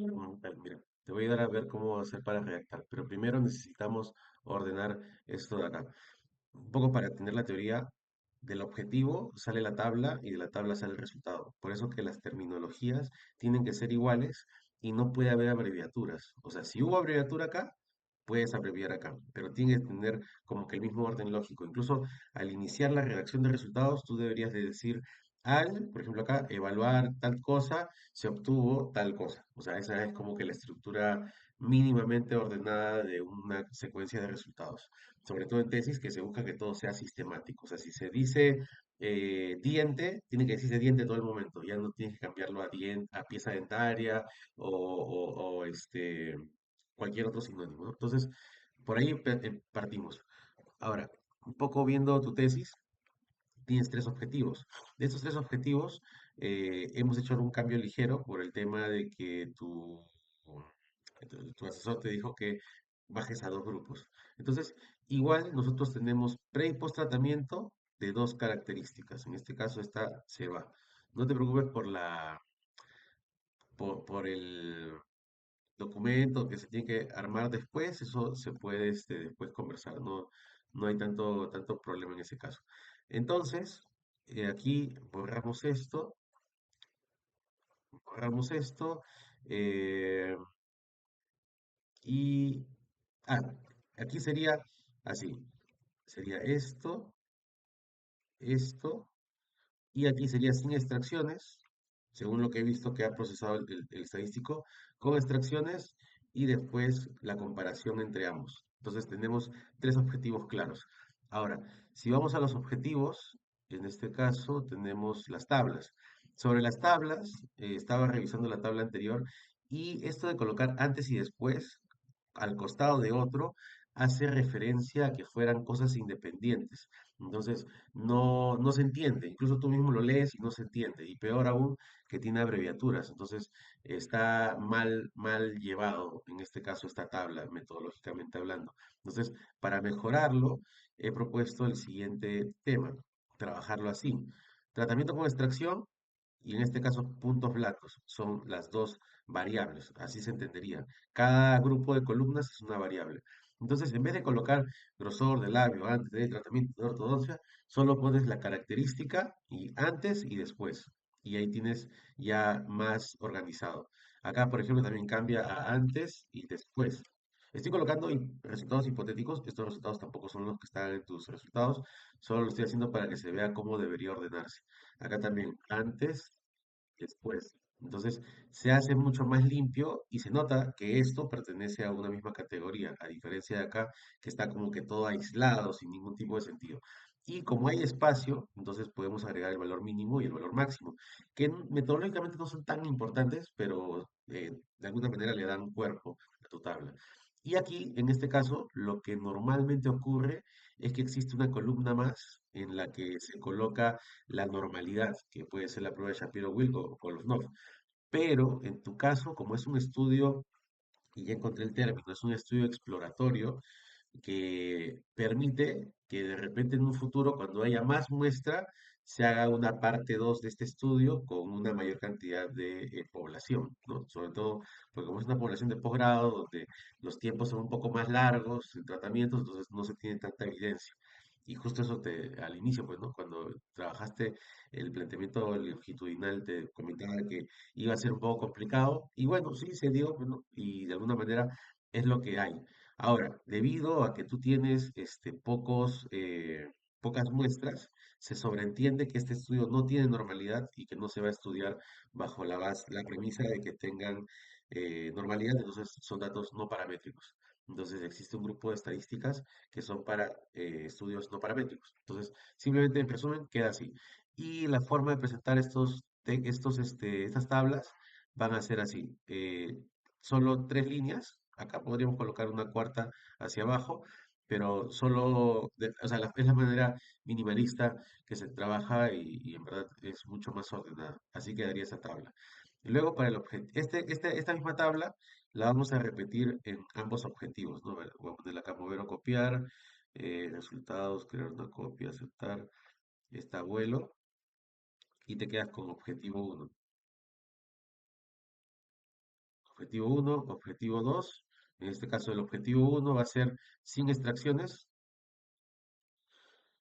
Mira, te voy a ayudar a ver cómo hacer para redactar, pero primero necesitamos ordenar esto de acá. Un poco para tener la teoría del objetivo sale la tabla y de la tabla sale el resultado. Por eso que las terminologías tienen que ser iguales y no puede haber abreviaturas. O sea, si hubo abreviatura acá, puedes abreviar acá, pero tiene que tener como que el mismo orden lógico. Incluso al iniciar la redacción de resultados, tú deberías de decir por ejemplo acá, evaluar tal cosa, se obtuvo tal cosa. O sea, esa es como que la estructura mínimamente ordenada de una secuencia de resultados, sobre todo en tesis, que se busca que todo sea sistemático. O sea, si se dice diente, tiene que decirse diente todo el momento, ya no tienes que cambiarlo a pieza dentaria o cualquier otro sinónimo, ¿no? Entonces, por ahí partimos. Ahora, un poco viendo tu tesis, tienes tres objetivos. De estos tres objetivos, hemos hecho un cambio ligero por el tema de que tu asesor te dijo que bajes a dos grupos. Entonces, igual nosotros tenemos pre y post tratamiento de dos características. En este caso, esta se va. No te preocupes por el documento que se tiene que armar después, eso se puede después conversar, no hay tanto problema en ese caso. Entonces, aquí borramos esto, eh, y ah, aquí sería así, sería esto, y aquí sería sin extracciones, según lo que he visto que ha procesado el estadístico, con extracciones y después la comparación entre ambos. Entonces tenemos tres objetivos claros. Ahora, si vamos a los objetivos, en este caso tenemos las tablas. Sobre las tablas, estaba revisando la tabla anterior y esto de colocar antes y después al costado de otro hace referencia a que fueran cosas independientes. Entonces, no se entiende. Incluso tú mismo lo lees y no se entiende. Y peor aún, que tiene abreviaturas. Entonces, está mal llevado, en este caso, esta tabla, metodológicamente hablando. Entonces, para mejorarlo, he propuesto el siguiente tema, trabajarlo así. Tratamiento con extracción y en este caso puntos blancos son las dos variables, así se entendería. Cada grupo de columnas es una variable. Entonces, en vez de colocar grosor del labio antes del tratamiento de ortodoncia, solo pones la característica y antes y después. Y ahí tienes ya más organizado. Acá, por ejemplo, también cambia a antes y después. Estoy colocando resultados hipotéticos. Estos resultados tampoco son los que están en tus resultados. Solo lo estoy haciendo para que se vea cómo debería ordenarse. Acá también antes, después. Entonces se hace mucho más limpio y se nota que esto pertenece a una misma categoría, a diferencia de acá, que está como que todo aislado, sin ningún tipo de sentido. Y como hay espacio, entonces podemos agregar el valor mínimo y el valor máximo, que metodológicamente no son tan importantes, pero de alguna manera le dan cuerpo a tu tabla. Y aquí, en este caso, lo que normalmente ocurre es que existe una columna más en la que se coloca la normalidad, que puede ser la prueba de Shapiro-Wilk o Kolmogorov. Pero en tu caso, como es un estudio, y ya encontré el término, es un estudio exploratorio que permite que de repente en un futuro, cuando haya más muestra, se haga una parte 2 de este estudio con una mayor cantidad de población, ¿no? Sobre todo, porque como es una población de posgrado, donde los tiempos son un poco más largos en tratamientos, entonces no se tiene tanta evidencia. Y justo eso al inicio, pues, ¿no? Cuando trabajaste el planteamiento longitudinal, te comentaba que iba a ser un poco complicado, y bueno, sí se dio, pues, ¿no? Y de alguna manera es lo que hay. Ahora, debido a que tú tienes pocas muestras, se sobreentiende que este estudio no tiene normalidad y que no se va a estudiar bajo la premisa de que tengan normalidad, entonces son datos no paramétricos. Entonces existe un grupo de estadísticas que son para estudios no paramétricos. Entonces, simplemente en resumen, queda así. Y la forma de presentar estas tablas van a ser así. Solo tres líneas. Acá podríamos colocar una cuarta hacia abajo, pero o sea, es la manera minimalista que se trabaja y en verdad es mucho más ordenada. Así quedaría esa tabla. Y luego para el objetivo, esta misma tabla la vamos a repetir en ambos objetivos, ¿no? A ver, voy a ponerle acá mover o copiar, resultados, crear una copia, aceptar, está vuelo, y te quedas con objetivo uno. objetivo uno, objetivo 2. En este caso, el objetivo uno va a ser sin extracciones,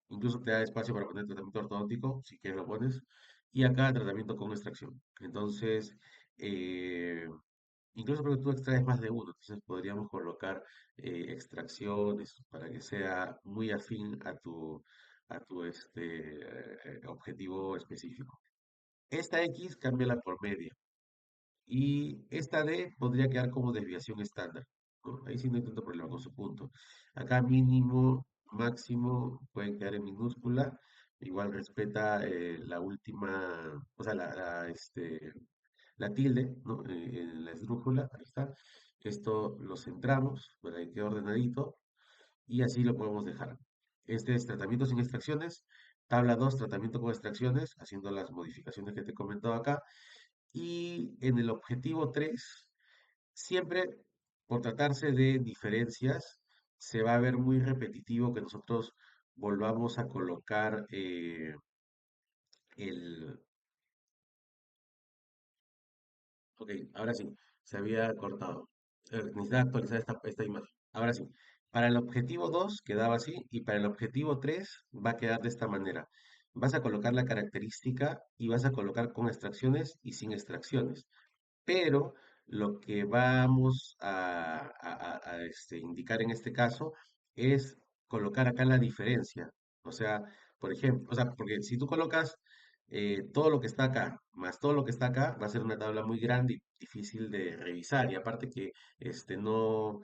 incluso te da espacio para poner tratamiento ortodóntico, si quieres lo pones, y acá tratamiento con extracción. Entonces, eh, incluso porque tú extraes más de uno, entonces podríamos colocar extracciones para que sea muy afín a tu objetivo específico. Esta X cámbiala por media. Y esta D podría quedar como desviación estándar, ¿no? Ahí sí no hay tanto problema con su punto. Acá mínimo, máximo, pueden quedar en minúscula. Igual respeta la última, o sea, la tilde, ¿no? En la esdrújula, ahí está. Esto lo centramos para que quede ordenadito y así lo podemos dejar. Este es tratamiento sin extracciones. Tabla 2 tratamiento con extracciones, haciendo las modificaciones que te he comentado acá. Y en el objetivo 3 siempre por tratarse de diferencias, se va a ver muy repetitivo que nosotros volvamos a colocar el... Ok, ahora sí, se había cortado. Necesitaba actualizar esta imagen. Ahora sí, para el objetivo 2 quedaba así y para el objetivo 3 va a quedar de esta manera. Vas a colocar la característica y vas a colocar con extracciones y sin extracciones. Pero lo que vamos a indicar en este caso es colocar acá la diferencia. O sea, por ejemplo, o sea, porque si tú colocas todo lo que está acá más todo lo que está acá, va a ser una tabla muy grande y difícil de revisar. Y aparte que no,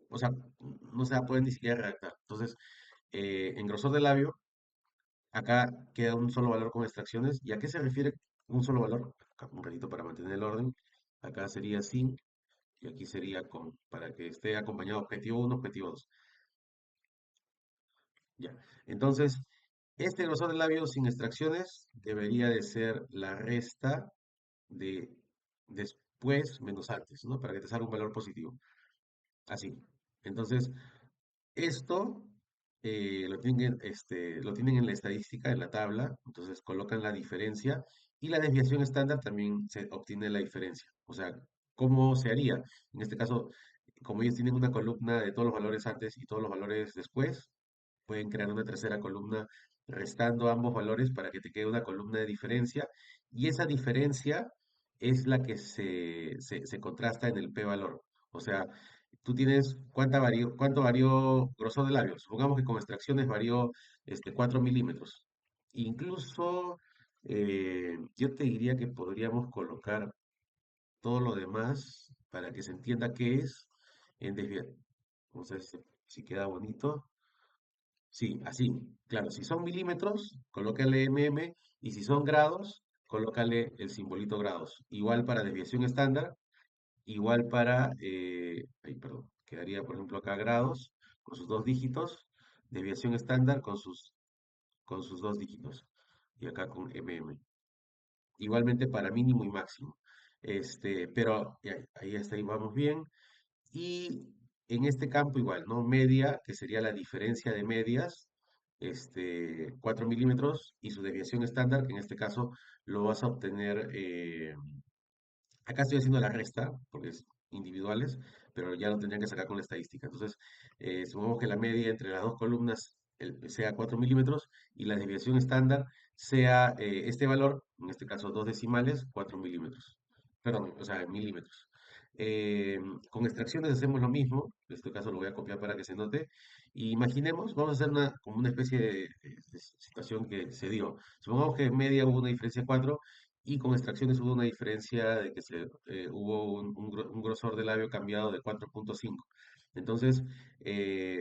o sea, no se va a poder ni siquiera redactar. Entonces, en grosor de labio, acá queda un solo valor con extracciones. ¿Y a qué se refiere un solo valor? Acá un ratito para mantener el orden. Acá sería sin y aquí sería con, para que esté acompañado objetivo uno objetivo 2. Ya. Entonces, este grosor de labio sin extracciones debería de ser la resta de después menos antes, ¿no? Para que te salga un valor positivo. Así. Entonces, esto lo tienen en la estadística, en la tabla, entonces colocan la diferencia y la desviación estándar también se obtiene la diferencia. O sea, ¿cómo se haría? En este caso, como ellos tienen una columna de todos los valores antes y todos los valores después, pueden crear una tercera columna restando ambos valores para que te quede una columna de diferencia y esa diferencia es la que se contrasta en el p-valor. O sea, tú tienes cuánto varió grosor de labios. Supongamos que con extracciones varió 4 milímetros. Incluso yo te diría que podríamos colocar todo lo demás para que se entienda qué es en desviación. Vamos a ver si queda bonito. Sí, así, claro, si son milímetros, colócale mm, y si son grados, colócale el simbolito grados. Igual para desviación estándar, igual para, ay, perdón, quedaría por ejemplo acá grados con sus dos dígitos, desviación estándar con sus dos dígitos, y acá con mm. Igualmente para mínimo y máximo. Pero ahí hasta ahí vamos bien. Y en este campo igual, ¿no? Media, que sería la diferencia de medias, 4 milímetros, y su desviación estándar, que en este caso lo vas a obtener, acá estoy haciendo la resta, porque es individuales, pero ya lo tendrían que sacar con la estadística. Entonces, supongamos que la media entre las dos columnas sea 4 milímetros y la desviación estándar sea este valor, en este caso dos decimales, 4 milímetros. Perdón, o sea, milímetros. Eh, con extracciones hacemos lo mismo, en este caso lo voy a copiar para que se note. Y imaginemos, vamos a hacer como una especie de situación que se dio. Supongamos que en media hubo una diferencia de 4 y con extracciones hubo una diferencia de que hubo un grosor de labio cambiado de 4,5. Entonces,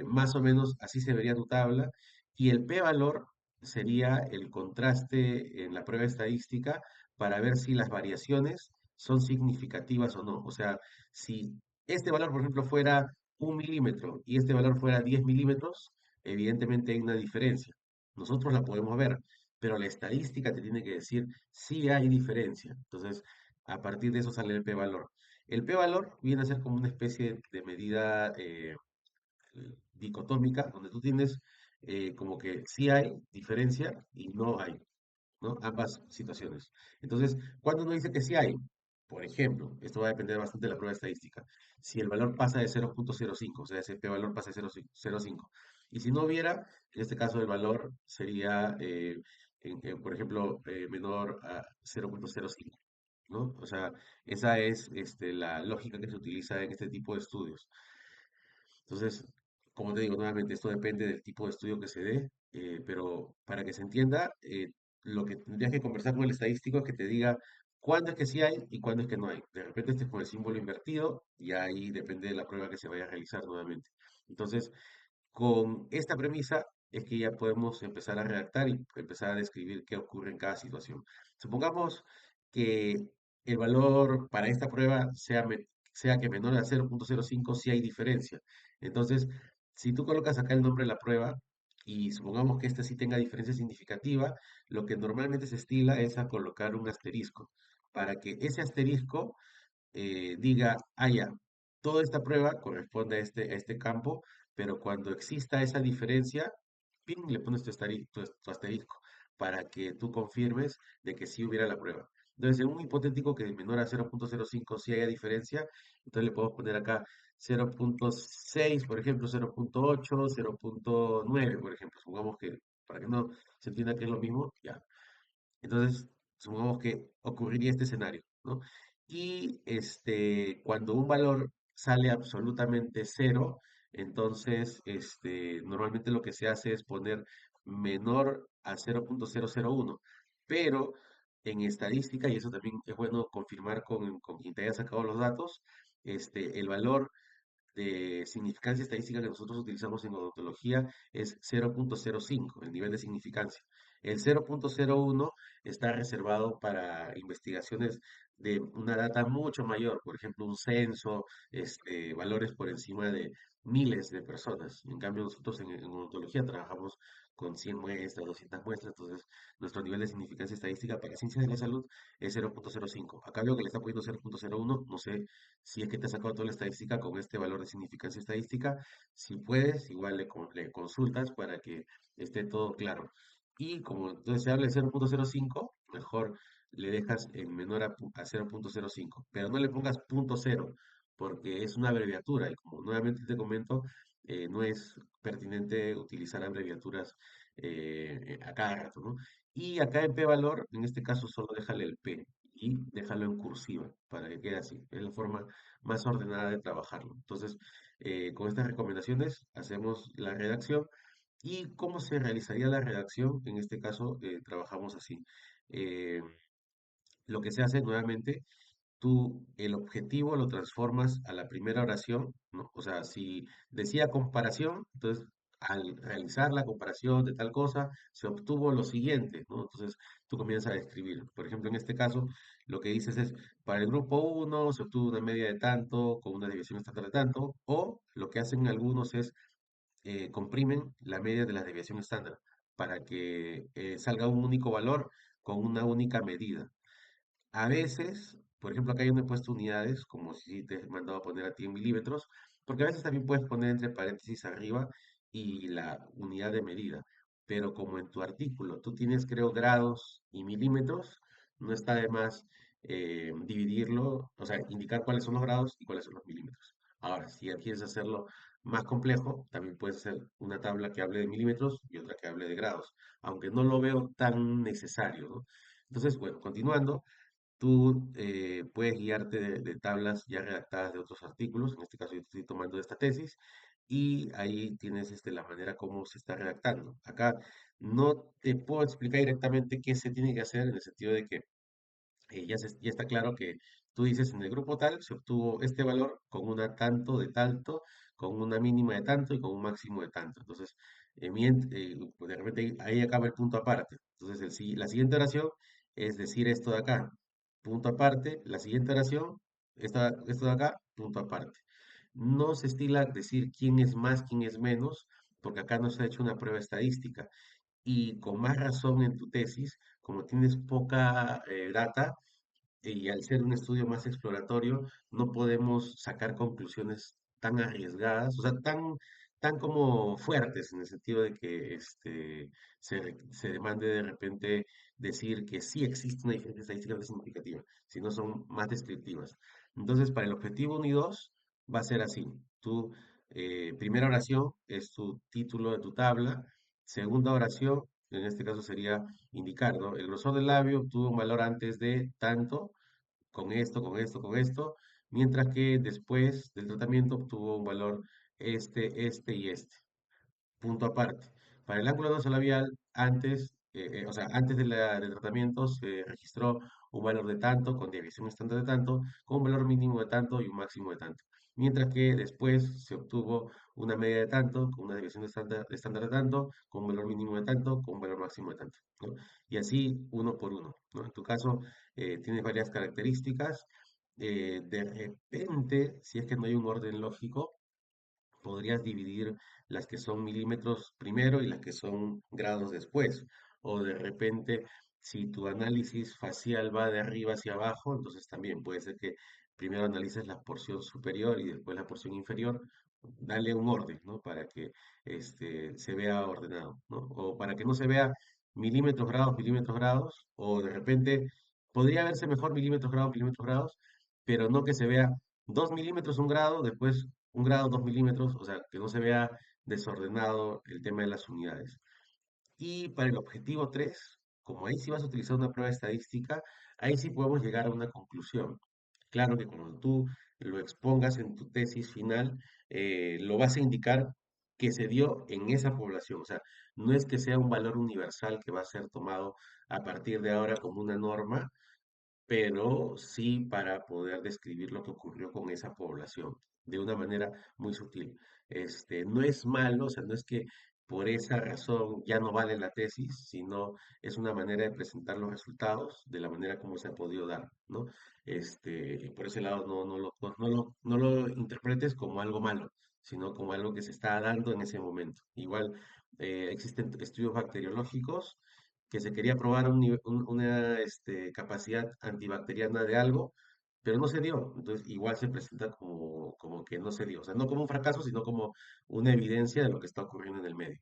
más o menos así se vería tu tabla. Y el p-valor sería el contraste en la prueba estadística para ver si las variaciones son significativas o no. O sea, si este valor, por ejemplo, fuera 1 milímetro y este valor fuera 10 milímetros, evidentemente hay una diferencia. Nosotros la podemos ver, pero la estadística te tiene que decir si hay diferencia. Entonces, a partir de eso sale el p-valor. El p-valor viene a ser como una especie de medida dicotómica, donde tú tienes como que sí hay diferencia y no hay, ¿no? Ambas situaciones. Entonces, cuando uno dice que sí hay, Por ejemplo, esto va a depender bastante de la prueba estadística. Si el valor pasa de 0,05, o sea, ese p-valor pasa de 0,05. Y si no hubiera, en este caso el valor sería, por ejemplo, menor a 0,05, ¿no? O sea, esa es la lógica que se utiliza en este tipo de estudios. Entonces, como te digo nuevamente, esto depende del tipo de estudio que se dé, pero para que se entienda, lo que tendrías que conversar con el estadístico es que te diga cuándo es que sí hay y cuándo es que no hay. De repente este es con el símbolo invertido y ahí depende de la prueba que se vaya a realizar nuevamente. Entonces, con esta premisa es que ya podemos empezar a redactar y empezar a describir qué ocurre en cada situación. Supongamos que el valor para esta prueba sea que menor a 0,05 si hay diferencia. Entonces, si tú colocas acá el nombre de la prueba y supongamos que esta sí tenga diferencia significativa, lo que normalmente se estila es a colocar un asterisco para que ese asterisco diga, ah, ya, toda esta prueba corresponde a este campo, pero cuando exista esa diferencia, ¡ping!, le pones tu asterisco para que tú confirmes de que sí hubiera la prueba. Entonces, en un hipotético que menor a 0,05 sí haya diferencia, entonces le podemos poner acá 0,6, por ejemplo, 0,8, 0,9, por ejemplo. Supongamos que, para que no se entienda que es lo mismo, ya. Entonces, supongamos que ocurriría este escenario, ¿no? Y cuando un valor sale absolutamente cero, entonces normalmente lo que se hace es poner menor a 0,001. Pero en estadística, y eso también es bueno confirmar con quien te haya sacado los datos, el valor de significancia estadística que nosotros utilizamos en odontología es 0,05, el nivel de significancia. El 0,01 está reservado para investigaciones de una data mucho mayor, por ejemplo, un censo, valores por encima de miles de personas. En cambio, nosotros en odontología trabajamos con 100 muestras, 200 muestras, entonces nuestro nivel de significancia estadística para ciencias de la salud es 0,05. Acá veo que le está poniendo 0,01, no sé si es que te has sacado toda la estadística con este valor de significancia estadística. Si puedes, igual le consultas para que esté todo claro. Y como entonces se habla de 0,05, mejor le dejas en menor a 0,05, pero no le pongas punto cero, porque es una abreviatura y como nuevamente te comento, no es pertinente utilizar abreviaturas a cada rato, ¿no? Y acá en p-valor, en este caso solo déjale el p y déjalo en cursiva para que quede así. Es la forma más ordenada de trabajarlo. Entonces, con estas recomendaciones hacemos la redacción. ¿Y cómo se realizaría la redacción? En este caso, trabajamos así. Eh, lo que se hace nuevamente, tú el objetivo lo transformas a la primera oración, ¿no? O sea, si decía comparación, entonces al realizar la comparación de tal cosa, se obtuvo lo siguiente, ¿no? Entonces tú comienzas a describir. Por ejemplo, en este caso, lo que dices es, para el grupo uno se obtuvo una media de tanto, con una desviación estándar de tanto, o lo que hacen algunos es comprimen la media de la desviación estándar para que salga un único valor con una única medida. A veces, por ejemplo, acá yo no he puesto unidades, como si te he mandado a poner a ti en milímetros, porque a veces también puedes poner entre paréntesis arriba y la unidad de medida. Pero como en tu artículo tú tienes, creo, grados y milímetros, no está de más dividirlo, o sea, indicar cuáles son los grados y cuáles son los milímetros. Ahora, si ya quieres hacerlo más complejo, también puedes hacer una tabla que hable de milímetros y otra que hable de grados, aunque no lo veo tan necesario, ¿no? Entonces, bueno, continuando. Tú puedes guiarte de tablas ya redactadas de otros artículos, en este caso yo estoy tomando esta tesis, y ahí tienes la manera como se está redactando. Acá no te puedo explicar directamente qué se tiene que hacer en el sentido de que ya está claro que tú dices en el grupo tal se obtuvo este valor con una tanto de tanto, con una mínima de tanto y con un máximo de tanto. Entonces, pues de repente ahí acaba el punto aparte. Entonces, la siguiente oración es decir esto de acá, punto aparte. La siguiente oración, esto de acá, punto aparte. No se estila decir quién es más, quién es menos, porque acá no se ha hecho una prueba estadística. Y con más razón en tu tesis, como tienes poca data, y al ser un estudio más exploratorio, no podemos sacar conclusiones tan arriesgadas, o sea, tan como fuertes en el sentido de que se demande de repente decir que sí existe una diferencia estadísticamente significativa, sino son más descriptivas. Entonces, para el objetivo 1 y 2 va a ser así. Tu primera oración es tu título de tu tabla. Segunda oración, en este caso sería indicar, ¿no? El grosor del labio obtuvo un valor antes de tanto, con esto, con esto, con esto, mientras que después del tratamiento obtuvo un valor este y este. Punto aparte. Para el ángulo nasolabial, o sea, antes del tratamiento se registró un valor de tanto, con desviación estándar de tanto, con un valor mínimo de tanto y un máximo de tanto. Mientras que después se obtuvo una media de tanto, con una desviación estándar de tanto, con un valor mínimo de tanto, con un valor máximo de tanto, ¿no? Y así uno por uno, ¿no? En tu caso, tienes varias características. De repente, si es que no hay un orden lógico, podrías dividir las que son milímetros primero y las que son grados después. O de repente, si tu análisis facial va de arriba hacia abajo, entonces también puede ser que primero analices la porción superior y después la porción inferior. Dale un orden, ¿no? Para que se vea ordenado, ¿no? O para que no se vea milímetros, grados, o de repente podría verse mejor milímetros, grados, pero no que se vea 2 milímetros, 1 grado, después 1 grado, 2 milímetros, o sea, que no se vea desordenado el tema de las unidades. Y para el objetivo 3, como ahí sí vas a utilizar una prueba estadística, ahí sí podemos llegar a una conclusión. Claro que cuando tú lo expongas en tu tesis final, lo vas a indicar que se dio en esa población. O sea, no es que sea un valor universal que va a ser tomado a partir de ahora como una norma, pero sí para poder describir lo que ocurrió con esa población de una manera muy sutil. No es malo, o sea, no es que por esa razón ya no vale la tesis, sino es una manera de presentar los resultados de la manera como se ha podido dar, ¿no? Por ese lado no lo interpretes como algo malo, sino como algo que se está dando en ese momento. Igual existen estudios bacteriológicos que se quería probar una capacidad antibacteriana de algo, pero no se dio. Entonces, igual se presenta como que no se dio. O sea, no como un fracaso, sino como una evidencia de lo que está ocurriendo en el medio.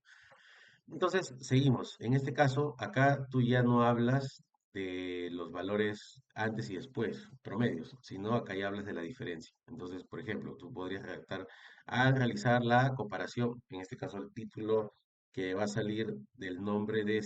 Entonces, seguimos. En este caso, acá tú ya no hablas de los valores antes y después, promedios, sino acá ya hablas de la diferencia. Entonces, por ejemplo, tú podrías redactar al realizar la comparación, en este caso el título que va a salir del nombre de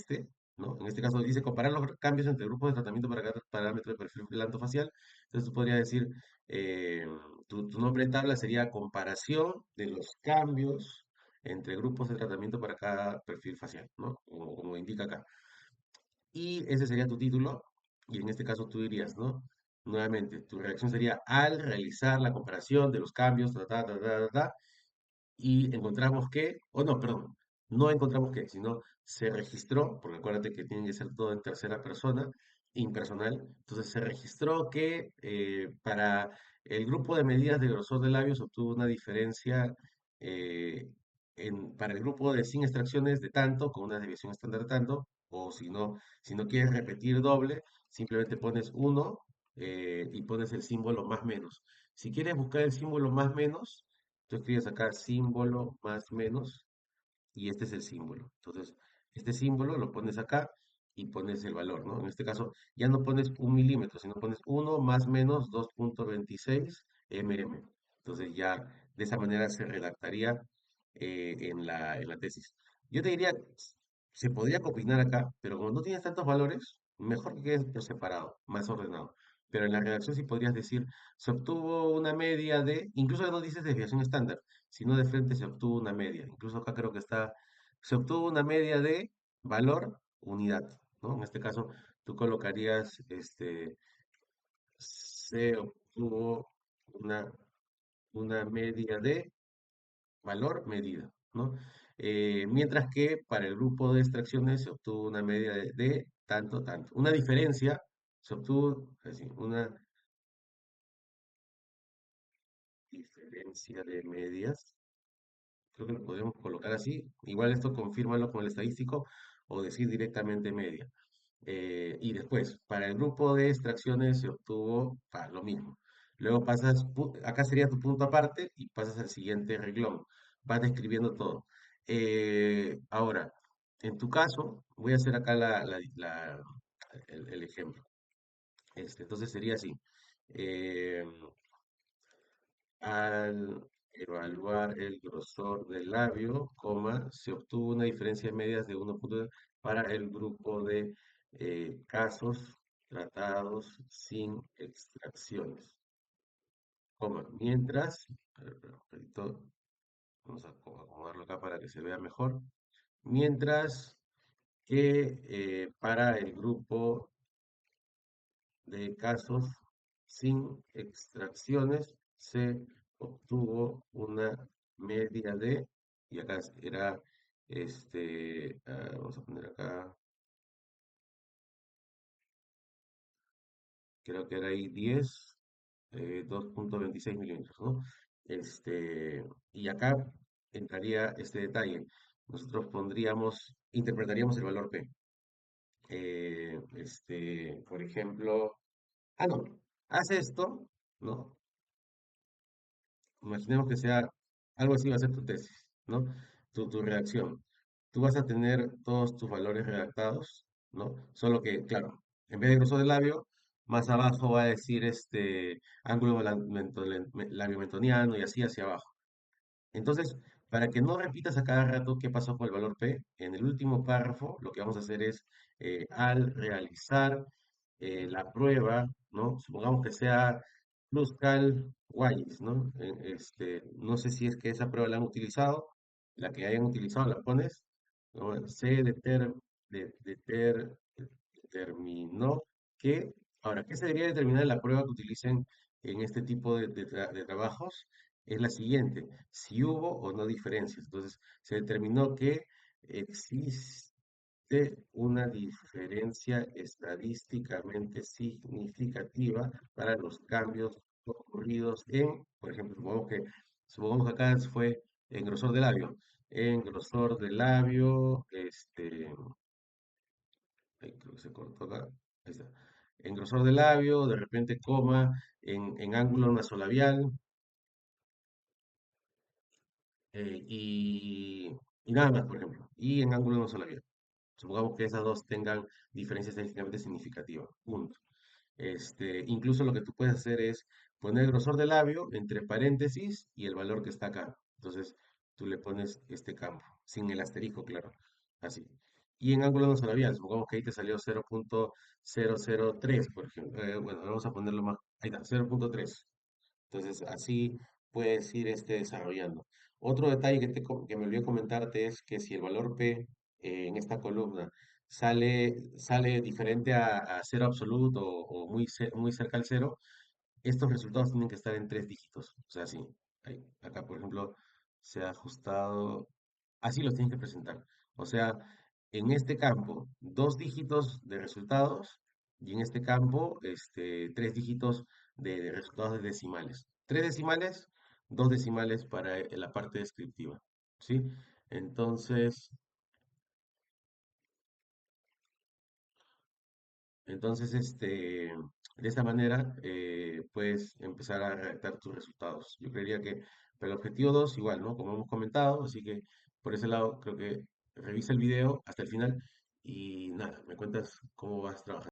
¿no? En este caso dice comparar los cambios entre grupos de tratamiento para cada parámetro de perfil facial. Entonces tú podrías decir, eh, tu nombre de tabla sería comparación de los cambios entre grupos de tratamiento para cada perfil facial, ¿no? Como indica acá. Y ese sería tu título, y en este caso tú dirías, ¿no? Nuevamente, tu reacción sería al realizar la comparación de los cambios, y encontramos que, o no, perdón, no encontramos que, sino se registró, porque acuérdate que tiene que ser todo en tercera persona, impersonal, entonces se registró que para el grupo de medidas de grosor de labios obtuvo una diferencia eh, para el grupo de sin extracciones de tanto, con una desviación estándar de tanto, o si no quieres repetir doble, simplemente pones uno y pones el símbolo más menos. Si quieres buscar el símbolo más menos, tú escribes acá símbolo más menos y este es el símbolo. Entonces, este símbolo lo pones acá y pones el valor, ¿no? En este caso, ya no pones 1 milímetro, sino pones 1 más menos 2,26 mm. Entonces, ya de esa manera se redactaría en la tesis. Yo te diría, se podría combinar acá, pero como no tienes tantos valores, mejor que quede por separado, más ordenado. Pero en la redacción sí podrías decir, se obtuvo una media de, incluso no dices desviación estándar, sino de frente se obtuvo una media. Incluso acá creo que está, se obtuvo una media de valor unidad, ¿no? En este caso, tú colocarías, se obtuvo una, una media de valor medida, ¿no? Mientras que para el grupo de extracciones se obtuvo una media de tanto, tanto. Una diferencia se obtuvo, así, una diferencia de medias. Creo que lo podemos colocar así. Igual esto confírmalo con el estadístico o decir directamente media. Y después, para el grupo de extracciones se obtuvo lo mismo. Luego pasas, acá sería tu punto aparte y pasas al siguiente renglón. vas describiendo todo. Ahora, en tu caso, voy a hacer acá el ejemplo. Entonces sería así. eh, Al evaluar el grosor del labio, se obtuvo una diferencia de medias de 1 para el grupo de casos tratados sin extracciones, mientras, a ver, rapidito, vamos a acomodarlo acá para que se vea mejor, mientras que para el grupo de casos sin extracciones se obtuvo una media de, y acá era, vamos a poner acá, creo que era ahí 10, 2,26 milímetros, ¿no? Y acá entraría este detalle. Nosotros interpretaríamos el valor P. Por ejemplo, no, haz esto, ¿no? Imaginemos que sea algo así va a ser tu tesis, ¿no? Tu redacción. Tú vas a tener todos tus valores redactados, ¿no? Solo que, claro, en vez de grosor del labio, más abajo va a decir ángulo labiomentoniano y así hacia abajo. Entonces, para que no repitas a cada rato qué pasó con el valor P, en el último párrafo lo que vamos a hacer es, al realizar la prueba, ¿no? Supongamos que sea Pluscal Wise, ¿no? No sé si es que esa prueba la han utilizado, la que hayan utilizado la pones, ¿no? Determinó que, ahora, ¿qué se debería determinar en la prueba que utilicen en este tipo de trabajos? Es la siguiente, si hubo o no diferencias. Entonces, se determinó que existe una diferencia estadísticamente significativa para los cambios ocurridos por ejemplo, supongamos que acá fue en grosor de labio. En grosor de labio, creo que se cortó acá, ahí está. En grosor de labio, de repente coma, en ángulo nasolabial, y nada más, por ejemplo, y en ángulo nasolabial. Supongamos que esas dos tengan diferencias estadísticamente significativas. Punto. Incluso lo que tú puedes hacer es poner el grosor del labio entre paréntesis y el valor que está acá. Entonces, tú le pones este campo, sin el asterisco, claro. Así. Y en ángulo nasolabial, supongamos que ahí te salió 0,003, por ejemplo. Bueno, vamos a ponerlo más. Ahí está, 0,3. Entonces, así puedes ir desarrollando. Otro detalle que me olvidé comentarte es que si el valor P en esta columna sale diferente a cero absoluto o muy cerca al cero, estos resultados tienen que estar en 3 dígitos. O sea, sí, acá, por ejemplo, se ha ajustado, así los tienes que presentar. O sea, en este campo, 2 dígitos de resultados y en este campo, 3 dígitos de resultados de decimales. 3 decimales, 2 decimales para la parte descriptiva. ¿Sí? Entonces, Entonces, de esta manera puedes empezar a redactar tus resultados. Yo creería que para el objetivo 2 igual, ¿no? Como hemos comentado, así que por ese lado creo que revisa el video hasta el final y nada, me cuentas cómo vas trabajando.